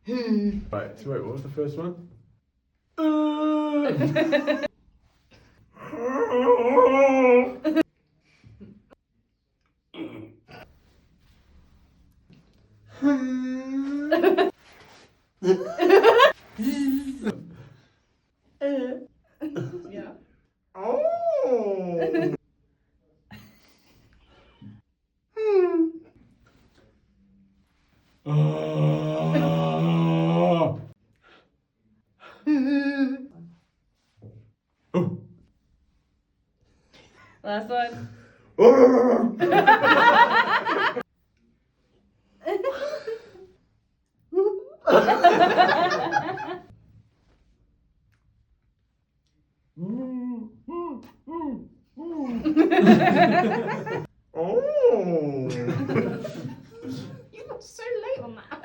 Right, so wait, what was the first one? Ja. Oh. Oh. Oh. Last one. Oh. You were so late on that.